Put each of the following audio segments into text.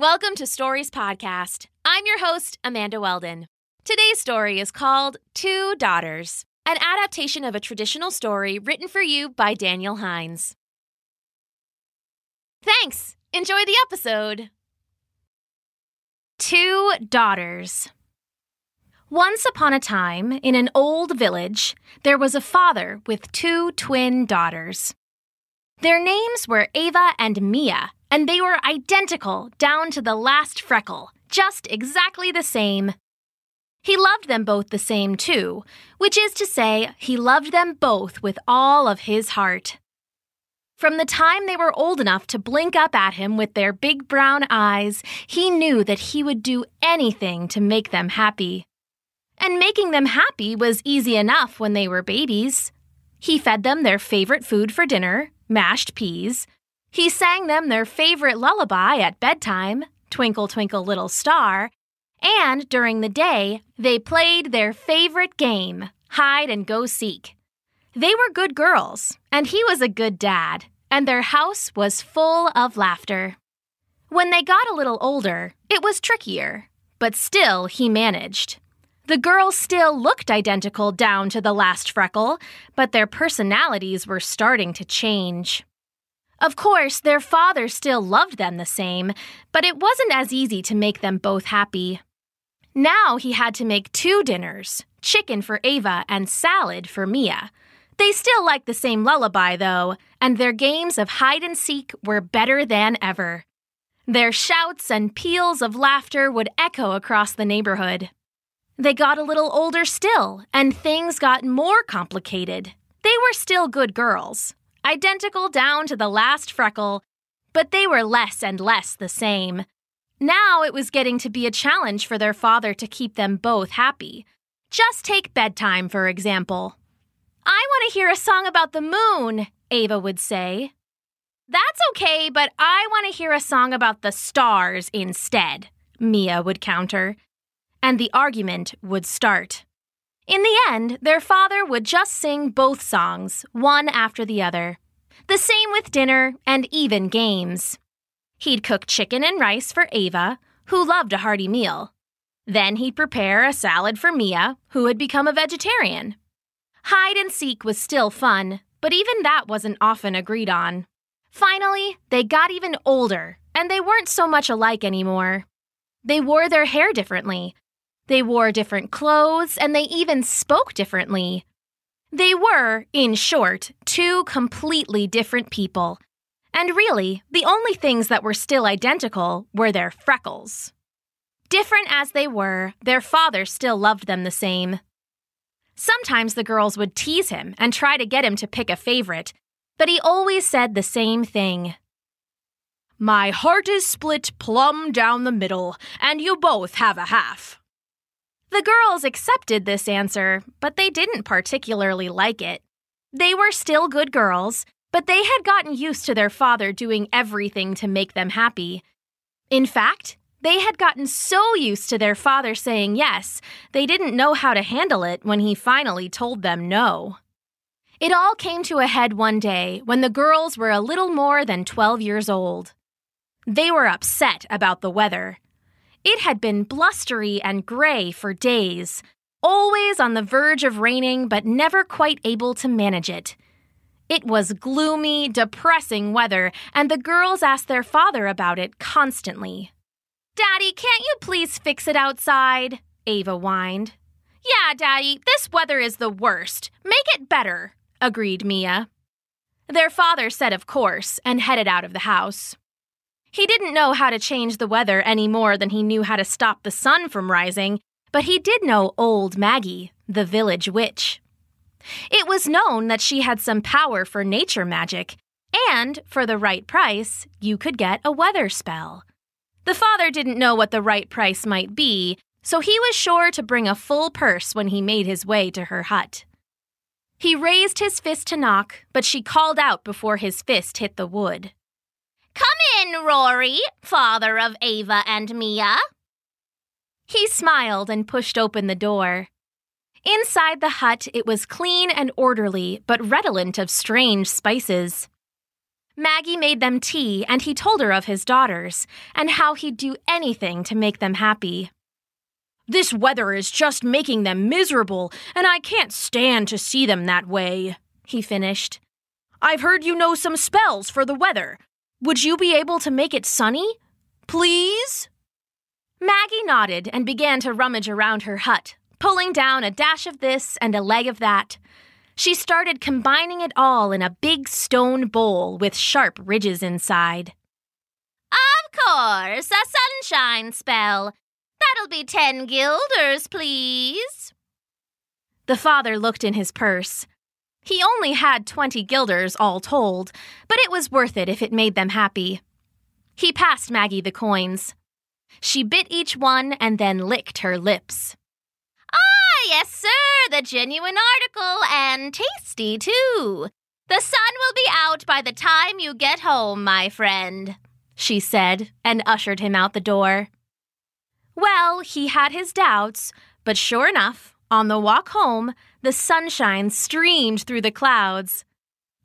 Welcome to Stories Podcast. I'm your host, Amanda Weldin. Today's story is called Two Daughters, an adaptation of a traditional story written for you by Daniel Hinds. Thanks! Enjoy the episode! Two Daughters. Once upon a time, in an old village, there was a father with two twin daughters. Their names were Ava and Mia, and they were identical down to the last freckle, just exactly the same. He loved them both the same, too, which is to say, he loved them both with all of his heart. From the time they were old enough to blink up at him with their big brown eyes, he knew that he would do anything to make them happy. And making them happy was easy enough when they were babies. He fed them their favorite food for dinner, mashed peas. He sang them their favorite lullaby at bedtime, Twinkle, Twinkle, Little Star, and during the day, they played their favorite game, hide and go seek. They were good girls, and he was a good dad, and their house was full of laughter. When they got a little older, it was trickier, but still he managed. The girls still looked identical down to the last freckle, but their personalities were starting to change. Of course, their father still loved them the same, but it wasn't as easy to make them both happy. Now he had to make two dinners, chicken for Ava and salad for Mia. They still liked the same lullaby, though, and their games of hide and seek were better than ever. Their shouts and peals of laughter would echo across the neighborhood. They got a little older still, and things got more complicated. They were still good girls, identical down to the last freckle, but they were less and less the same. Now it was getting to be a challenge for their father to keep them both happy. Just take bedtime, for example. "I want to hear a song about the moon," Ava would say. "That's okay, but I want to hear a song about the stars instead," Mia would counter. And the argument would start. In the end, their father would just sing both songs, one after the other. The same with dinner and even games. He'd cook chicken and rice for Ava, who loved a hearty meal. Then he'd prepare a salad for Mia, who had become a vegetarian. Hide and seek was still fun, but even that wasn't often agreed on. Finally, they got even older, and they weren't so much alike anymore. They wore their hair differently. They wore different clothes, and they even spoke differently. They were, in short, two completely different people. And really, the only things that were still identical were their freckles. Different as they were, their father still loved them the same. Sometimes the girls would tease him and try to get him to pick a favorite, but he always said the same thing. "My heart is split plumb down the middle, and you both have a half." The girls accepted this answer, but they didn't particularly like it. They were still good girls, but they had gotten used to their father doing everything to make them happy. In fact, they had gotten so used to their father saying yes, they didn't know how to handle it when he finally told them no. It all came to a head one day when the girls were a little more than 12 years old. They were upset about the weather. It had been blustery and gray for days, always on the verge of raining but never quite able to manage it. It was gloomy, depressing weather, and the girls asked their father about it constantly. "Daddy, can't you please fix it outside?" Ava whined. "Yeah, Daddy, this weather is the worst. Make it better," agreed Mia. Their father said of course and headed out of the house. He didn't know how to change the weather any more than he knew how to stop the sun from rising, but he did know old Maggie, the village witch. It was known that she had some power for nature magic, and, for the right price, you could get a weather spell. The father didn't know what the right price might be, so he was sure to bring a full purse when he made his way to her hut. He raised his fist to knock, but she called out before his fist hit the wood. "Come in, Rory, father of Ava and Mia." He smiled and pushed open the door. Inside the hut, it was clean and orderly, but redolent of strange spices. Maggie made them tea, and he told her of his daughters, and how he'd do anything to make them happy. "This weather is just making them miserable, and I can't stand to see them that way," he finished. "I've heard you know some spells for the weather. Would you be able to make it sunny? Please?" Maggie nodded and began to rummage around her hut, pulling down a dash of this and a leg of that. She started combining it all in a big stone bowl with sharp ridges inside. "Of course, a sunshine spell. That'll be 10 guilders, please." The father looked in his purse. He only had 20 guilders all told, but it was worth it if it made them happy. He passed Maggie the coins. She bit each one and then licked her lips. "Ah, yes, sir, the genuine article, and tasty, too. The sun will be out by the time you get home, my friend," she said, and ushered him out the door. Well, he had his doubts, but sure enough, on the walk home, the sunshine streamed through the clouds.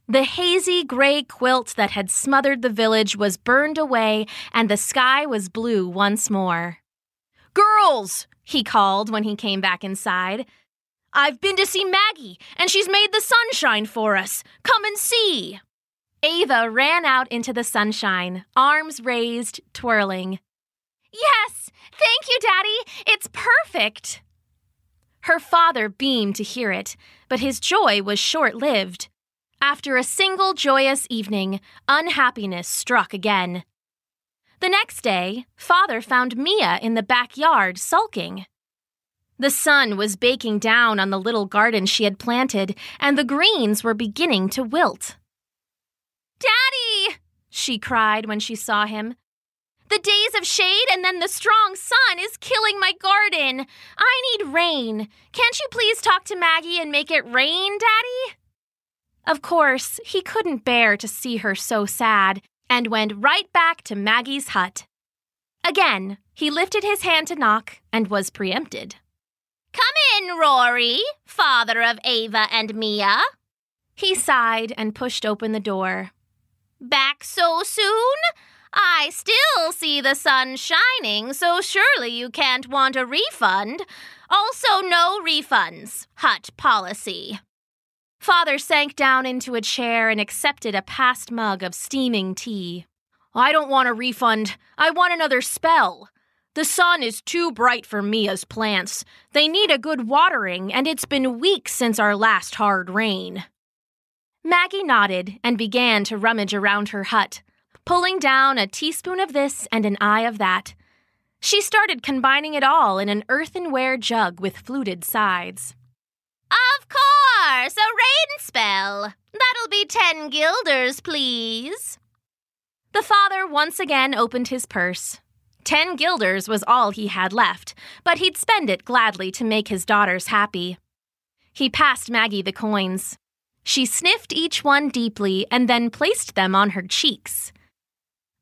The hazy gray quilt that had smothered the village was burned away, and the sky was blue once more. "Girls!" he called when he came back inside. "I've been to see Maggie, and she's made the sunshine for us. Come and see." Ava ran out into the sunshine, arms raised, twirling. "Yes, thank you, Daddy. It's perfect." Her father beamed to hear it, but his joy was short-lived. After a single joyous evening, unhappiness struck again. The next day, Father found Mia in the backyard sulking. The sun was baking down on the little garden she had planted, and the greens were beginning to wilt. "Daddy!" she cried when she saw him. "The days of shade and then the strong sun is killing my garden. I need rain. Can't you please talk to Maggie and make it rain, Daddy?" Of course, he couldn't bear to see her so sad, and went right back to Maggie's hut. Again, he lifted his hand to knock and was preempted. "Come in, Rory, father of Ava and Mia." He sighed and pushed open the door. "Back so soon? I still see the sun shining, so surely you can't want a refund. Also, no refunds. Hut policy." Father sank down into a chair and accepted a passed mug of steaming tea. "I don't want a refund. I want another spell. The sun is too bright for Mia's plants. They need a good watering, and it's been weeks since our last hard rain." Maggie nodded and began to rummage around her hut, pulling down a teaspoon of this and an eye of that. She started combining it all in an earthenware jug with fluted sides. "Of course, a rain spell. That'll be 10 guilders, please." The father once again opened his purse. 10 guilders was all he had left, but he'd spend it gladly to make his daughters happy. He passed Maggie the coins. She sniffed each one deeply and then placed them on her cheeks.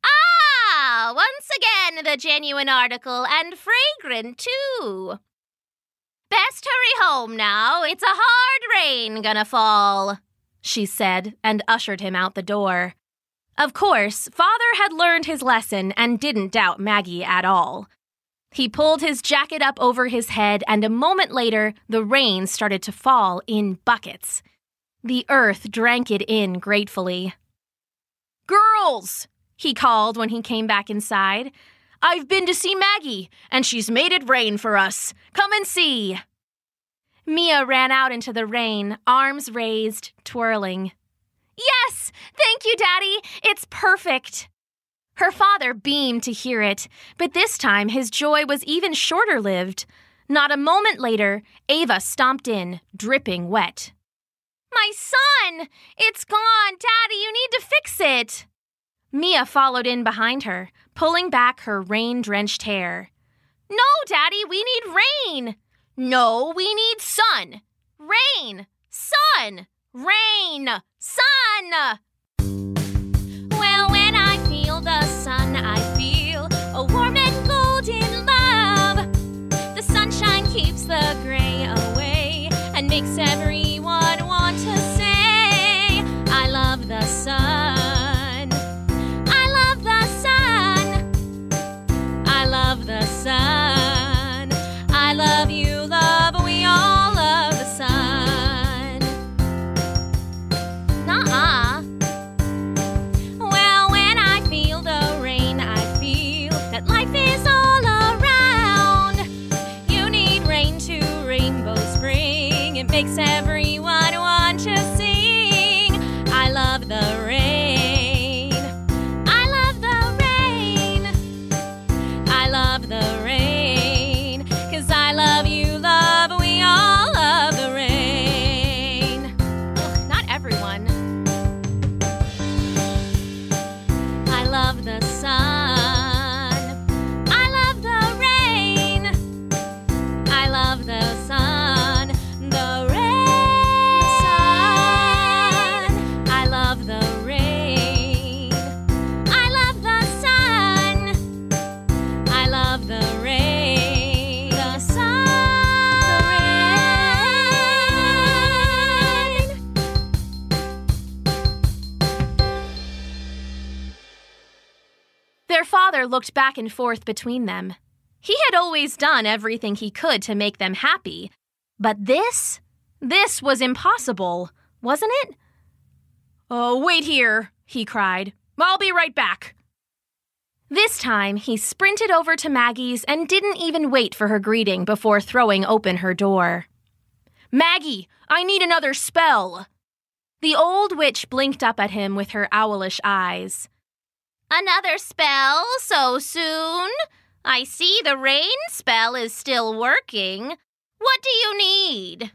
"Ah, once again the genuine article, and fragrant, too. Best hurry home now, it's a hard rain gonna fall," she said, and ushered him out the door. Of course, Father had learned his lesson and didn't doubt Maggie at all. He pulled his jacket up over his head, and a moment later, the rain started to fall in buckets. The earth drank it in gratefully. "Girls!" he called when he came back inside. "I've been to see Maggie, and she's made it rain for us. Come and see." Mia ran out into the rain, arms raised, twirling. "Yes, thank you, Daddy. It's perfect." Her father beamed to hear it, but this time his joy was even shorter-lived. Not a moment later, Ava stomped in, dripping wet. "My son! It's gone! Daddy, you need to fix it!" Mia followed in behind her, pulling back her rain-drenched hair. "No, Daddy, we need rain!" "No, we need sun! Rain! Sun! Rain! Sun!" Well, when I feel the sun, I feel a warm and golden love. The sunshine keeps the gray away and makes everyone want to say, "I love the sun." makes everyone want to sing. I love the rain. I love the rain. I love the rain. 'Cause I love you, love, we all love the rain. Ugh, not everyone. I love the sun. I love the rain. I love the sun. The rain. I love the rain. I love the sun. I love the rain. The sun. The rain. Their father looked back and forth between them. He had always done everything he could to make them happy. But this was impossible, wasn't it? "Oh, wait here," he cried. "I'll be right back." This time, he sprinted over to Maggie's and didn't even wait for her greeting before throwing open her door. "Maggie, I need another spell." The old witch blinked up at him with her owlish eyes. "Another spell so soon? I see the rain spell is still working. What do you need?"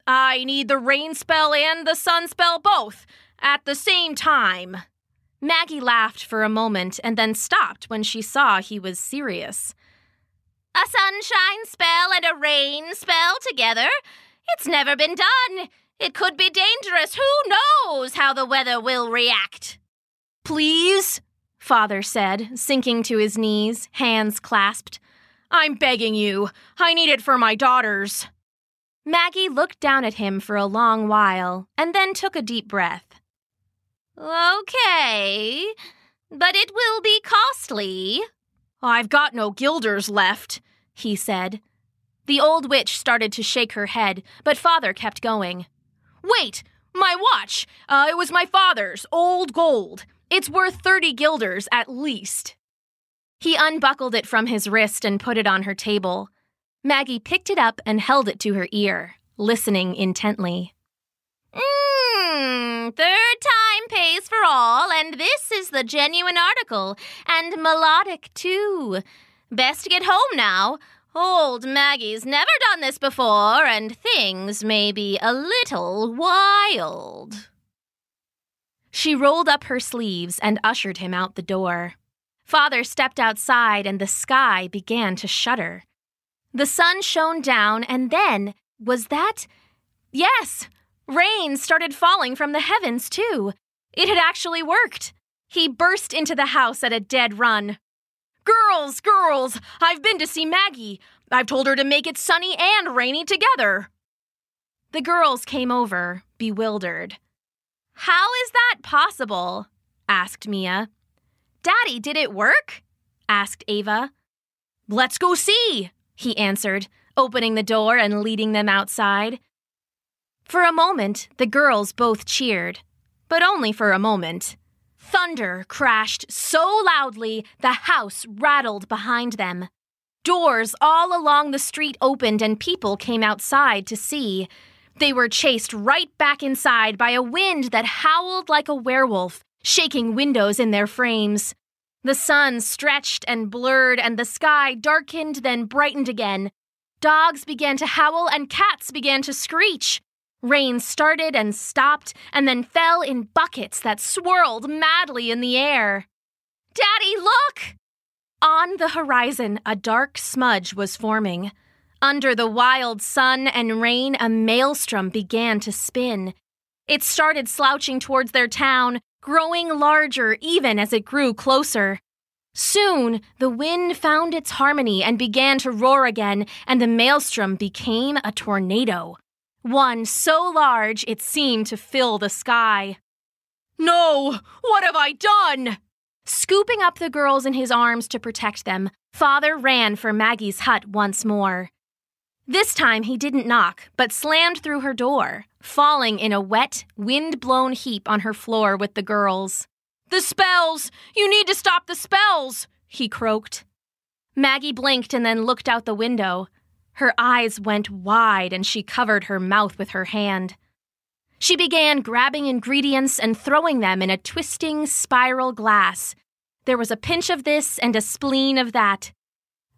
"I need the rain spell and the sun spell both, at the same time." Maggie laughed for a moment and then stopped when she saw he was serious. "A sunshine spell and a rain spell together? It's never been done. It could be dangerous. Who knows how the weather will react?" "Please?" Father said, sinking to his knees, hands clasped. "I'm begging you. I need it for my daughters." Maggie looked down at him for a long while and then took a deep breath. "Okay, but it will be costly." "I've got no guilders left," he said. The old witch started to shake her head, but Father kept going. "Wait, my watch! It was my father's, old gold. It's worth 30 guilders at least." He unbuckled it from his wrist and put it on her table. Maggie picked it up and held it to her ear, listening intently. Third time pays for all, and this is the genuine article, and melodic too. Best get home now. Old Maggie's never done this before, and things may be a little wild." She rolled up her sleeves and ushered him out the door. Father stepped outside and the sky began to shudder. The sun shone down and then, was that? Yes! Rain started falling from the heavens, too. It had actually worked. He burst into the house at a dead run. Girls! I've been to see Maggie. I've told her to make it sunny and rainy together." The girls came over, bewildered. "How is that possible?" asked Mia. "Daddy, did it work?" asked Ava. "Let's go see," he answered, opening the door and leading them outside. For a moment, the girls both cheered, but only for a moment. Thunder crashed so loudly the house rattled behind them. Doors all along the street opened and people came outside to see. They were chased right back inside by a wind that howled like a werewolf, shaking windows in their frames. The sun stretched and blurred and the sky darkened then brightened again. Dogs began to howl and cats began to screech. Rain started and stopped and then fell in buckets that swirled madly in the air. "Daddy, look!" On the horizon, a dark smudge was forming. Under the wild sun and rain, a maelstrom began to spin. It started slouching towards their town, growing larger even as it grew closer. Soon, the wind found its harmony and began to roar again, and the maelstrom became a tornado. One so large it seemed to fill the sky. "No! What have I done?" Scooping up the girls in his arms to protect them, Father ran for Maggie's hut once more. This time he didn't knock, but slammed through her door, falling in a wet, wind-blown heap on her floor with the girls. "The spells! You need to stop the spells!" he croaked. Maggie blinked and then looked out the window. Her eyes went wide and she covered her mouth with her hand. She began grabbing ingredients and throwing them in a twisting spiral glass. There was a pinch of this and a spleen of that.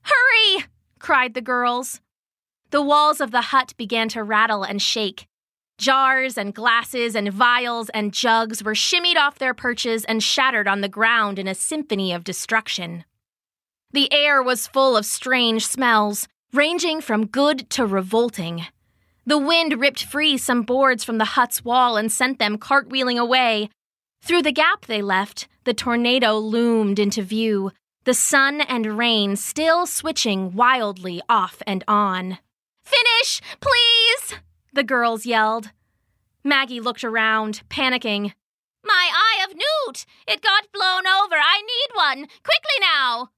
"Hurry!" cried the girls. The walls of the hut began to rattle and shake. Jars and glasses and vials and jugs were shimmied off their perches and shattered on the ground in a symphony of destruction. The air was full of strange smells, ranging from good to revolting. The wind ripped free some boards from the hut's wall and sent them cartwheeling away. Through the gap they left, the tornado loomed into view, the sun and rain still switching wildly off and on. "Finish, please!" the girls yelled. Maggie looked around, panicking. "My Eye of Newt! It got blown over! I need one! Quickly now!"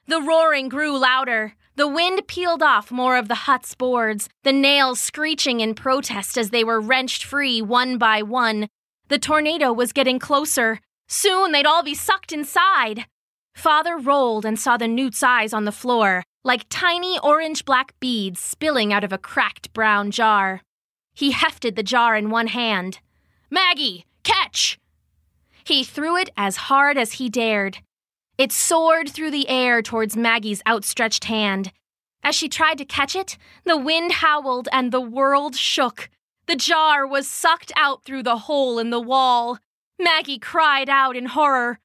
The roaring grew louder. The wind peeled off more of the hut's boards, the nails screeching in protest as they were wrenched free one by one. The tornado was getting closer. Soon they'd all be sucked inside. Father rolled and saw the newt's eyes on the floor, like tiny orange-black beads spilling out of a cracked brown jar. He hefted the jar in one hand. "Maggie, catch!" He threw it as hard as he dared. It soared through the air towards Maggie's outstretched hand. As she tried to catch it, the wind howled and the world shook. The jar was sucked out through the hole in the wall. Maggie cried out in horror.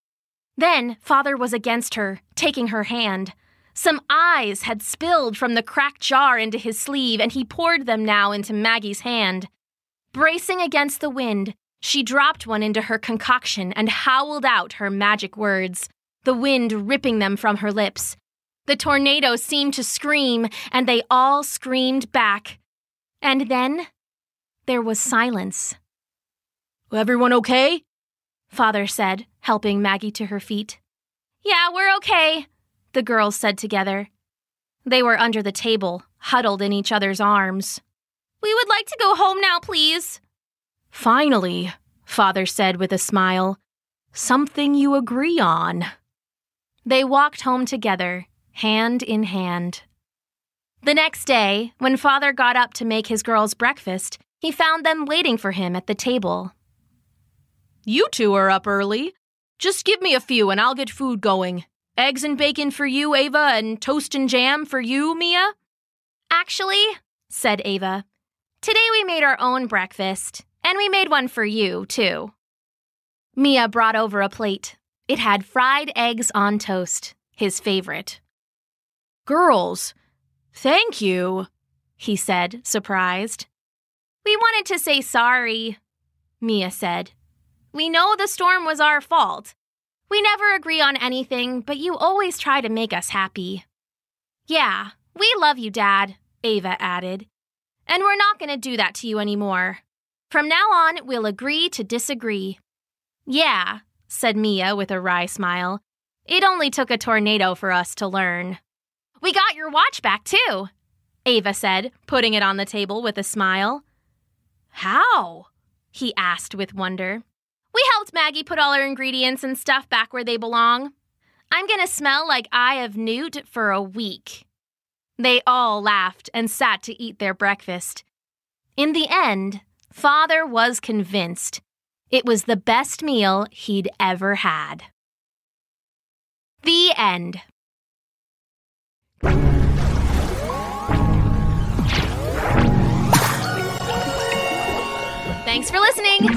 Then Father was against her, taking her hand. Some eyes had spilled from the cracked jar into his sleeve, and he poured them now into Maggie's hand. Bracing against the wind, she dropped one into her concoction and howled out her magic words, the wind ripping them from her lips. The tornado seemed to scream, and they all screamed back. And then there was silence. "Everyone okay?" Father said, helping Maggie to her feet. "Yeah, we're okay," the girls said together. They were under the table, huddled in each other's arms. "We would like to go home now, please." "Finally," Father said with a smile. "Something you agree on." They walked home together, hand in hand. The next day, when Father got up to make his girls breakfast, he found them waiting for him at the table. "You two are up early. Just give me a few and I'll get food going. Eggs and bacon for you, Ava, and toast and jam for you, Mia?" "Actually," said Ava, "today we made our own breakfast, and we made one for you, too." Mia brought over a plate. It had fried eggs on toast, his favorite. "Girls, thank you," he said, surprised. "We wanted to say sorry," Mia said. "We know the storm was our fault. We never agree on anything, but you always try to make us happy." "Yeah, we love you, Dad," Ava added. "And we're not going to do that to you anymore. From now on, we'll agree to disagree." "Yeah," said Mia with a wry smile. "It only took a tornado for us to learn." "We got your watch back, too," Ava said, putting it on the table with a smile. "How?" he asked with wonder. "We helped Maggie put all her ingredients and stuff back where they belong. I'm going to smell like Eye of Newt for a week." They all laughed and sat to eat their breakfast. In the end, Father was convinced it was the best meal he'd ever had. The end. Thanks for listening.